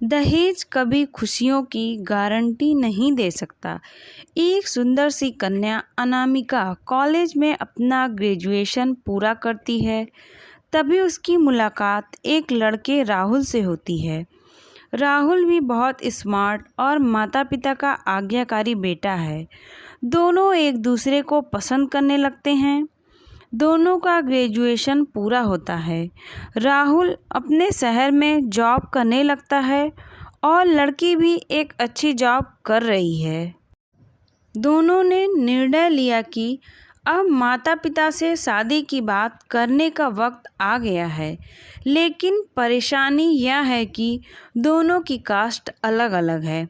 दहेज कभी खुशियों की गारंटी नहीं दे सकता। एक सुंदर सी कन्या अनामिका कॉलेज में अपना ग्रेजुएशन पूरा करती है। तभी उसकी मुलाकात एक लड़के राहुल से होती है। राहुल भी बहुत स्मार्ट और माता पिता का आज्ञाकारी बेटा है। दोनों एक दूसरे को पसंद करने लगते हैं। दोनों का ग्रेजुएशन पूरा होता है। राहुल अपने शहर में जॉब करने लगता है और लड़की भी एक अच्छी जॉब कर रही है। दोनों ने निर्णय लिया कि अब माता पिता से शादी की बात करने का वक्त आ गया है। लेकिन परेशानी यह है कि दोनों की कास्ट अलग अलग है।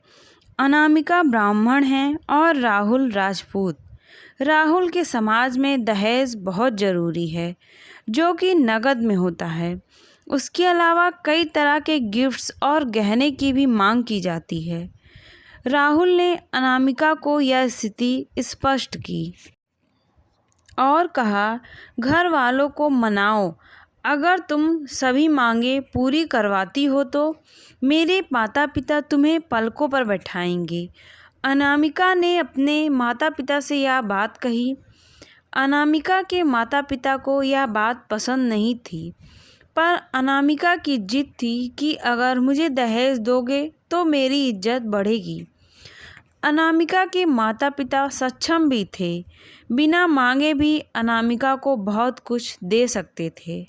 अनामिका ब्राह्मण है और राहुल राजपूत। राहुल के समाज में दहेज बहुत ज़रूरी है, जो कि नकद में होता है। उसके अलावा कई तरह के गिफ्ट्स और गहने की भी मांग की जाती है। राहुल ने अनामिका को यह स्थिति स्पष्ट की और कहा, घर वालों को मनाओ। अगर तुम सभी मांगे पूरी करवाती हो तो मेरे माता पिता तुम्हें पलकों पर बैठाएंगे। अनामिका ने अपने माता पिता से यह बात कही। अनामिका के माता पिता को यह बात पसंद नहीं थी, पर अनामिका की जिद थी कि अगर मुझे दहेज दोगे तो मेरी इज्जत बढ़ेगी। अनामिका के माता पिता सक्षम भी थे। बिना मांगे भी अनामिका को बहुत कुछ दे सकते थे,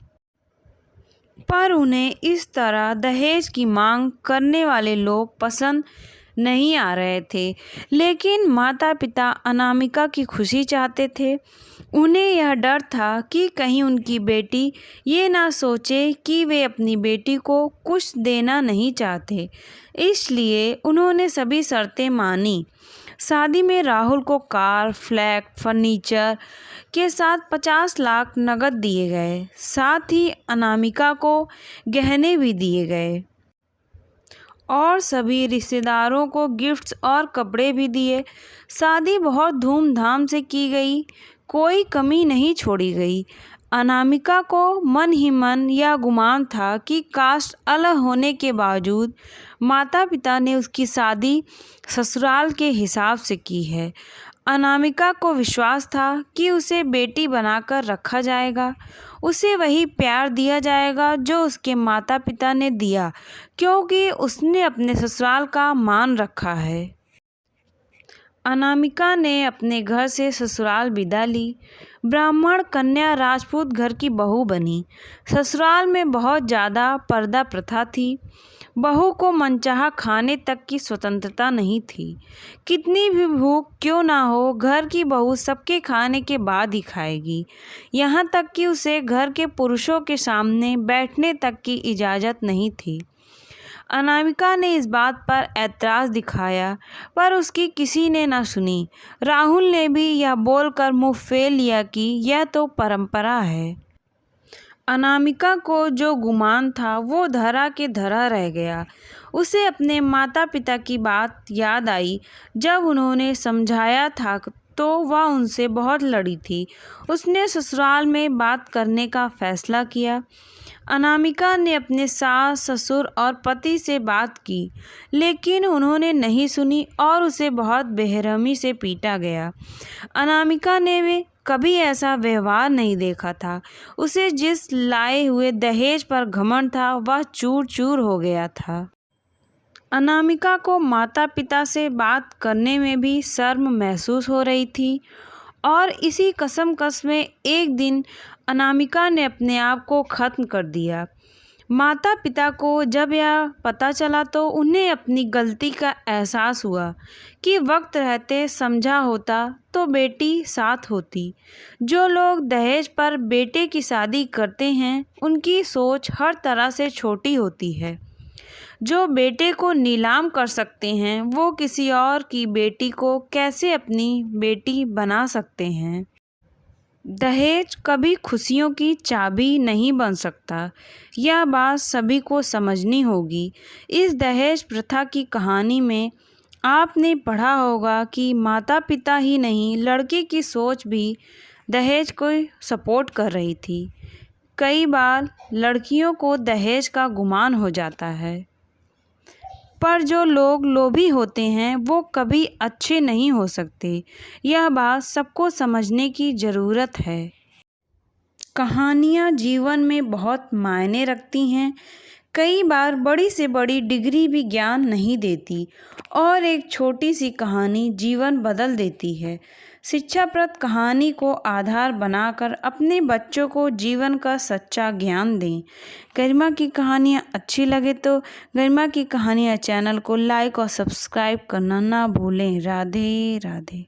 पर उन्हें इस तरह दहेज की मांग करने वाले लोग पसंद नहीं आ रहे थे। लेकिन माता पिता अनामिका की खुशी चाहते थे। उन्हें यह डर था कि कहीं उनकी बेटी ये ना सोचे कि वे अपनी बेटी को कुछ देना नहीं चाहते। इसलिए उन्होंने सभी शर्तें मानी। शादी में राहुल को कार, फ्लैट, फर्नीचर के साथ 50 लाख नकद दिए गए। साथ ही अनामिका को गहने भी दिए गए और सभी रिश्तेदारों को गिफ्ट्स और कपड़े भी दिए। शादी बहुत धूमधाम से की गई, कोई कमी नहीं छोड़ी गई। अनामिका को मन ही मन यह गुमान था कि कास्ट अलग होने के बावजूद माता पिता ने उसकी शादी ससुराल के हिसाब से की है। अनामिका को विश्वास था कि उसे बेटी बनाकर रखा जाएगा। उसे वही प्यार दिया जाएगा जो उसके माता पिता ने दिया, क्योंकि उसने अपने ससुराल का मान रखा है। अनामिका ने अपने घर से ससुराल विदा ली। ब्राह्मण कन्या राजपूत घर की बहू बनी। ससुराल में बहुत ज़्यादा पर्दा प्रथा थी। बहू को मनचाहा खाने तक की स्वतंत्रता नहीं थी। कितनी भी भूख क्यों ना हो, घर की बहू सबके खाने के बाद ही खाएगी। यहाँ तक कि उसे घर के पुरुषों के सामने बैठने तक की इजाज़त नहीं थी। अनामिका ने इस बात पर ऐतराज़ दिखाया, पर उसकी किसी ने न सुनी। राहुल ने भी यह बोलकर मुँह फेर लिया कि यह तो परंपरा है। अनामिका को जो गुमान था वो धरा के धरा रह गया। उसे अपने माता पिता की बात याद आई। जब उन्होंने समझाया था तो वह उनसे बहुत लड़ी थी। उसने ससुराल में बात करने का फैसला किया। अनामिका ने अपने सास, ससुर और पति से बात की, लेकिन उन्होंने नहीं सुनी और उसे बहुत बेरहमी से पीटा गया। अनामिका ने भी कभी ऐसा व्यवहार नहीं देखा था। उसे जिस लाए हुए दहेज पर घमंड था वह चूर चूर हो गया था। अनामिका को माता पिता से बात करने में भी शर्म महसूस हो रही थी और इसी कशमकश में एक दिन अनामिका ने अपने आप को ख़त्म कर दिया। माता पिता को जब यह पता चला तो उन्हें अपनी गलती का एहसास हुआ कि वक्त रहते समझा होता तो बेटी साथ होती। जो लोग दहेज पर बेटे की शादी करते हैं उनकी सोच हर तरह से छोटी होती है। जो बेटे को नीलाम कर सकते हैं वो किसी और की बेटी को कैसे अपनी बेटी बना सकते हैं। दहेज कभी खुशियों की चाबी नहीं बन सकता। यह बात सभी को समझनी होगी। इस दहेज प्रथा की कहानी में आपने पढ़ा होगा कि माता पिता ही नहीं, लड़के की सोच भी दहेज को सपोर्ट कर रही थी। कई बार लड़कियों को दहेज का गुमान हो जाता है। पर जो लोग लोभी होते हैं वो कभी अच्छे नहीं हो सकते। यह बात सबको समझने की ज़रूरत है। कहानियाँ जीवन में बहुत मायने रखती हैं। कई बार बड़ी से बड़ी डिग्री भी ज्ञान नहीं देती और एक छोटी सी कहानी जीवन बदल देती है। शिक्षाप्रद कहानी को आधार बनाकर अपने बच्चों को जीवन का सच्चा ज्ञान दें। गरिमा की कहानियाँ अच्छी लगे तो गरिमा की कहानियाँ चैनल को लाइक और सब्सक्राइब करना ना भूलें। राधे राधे।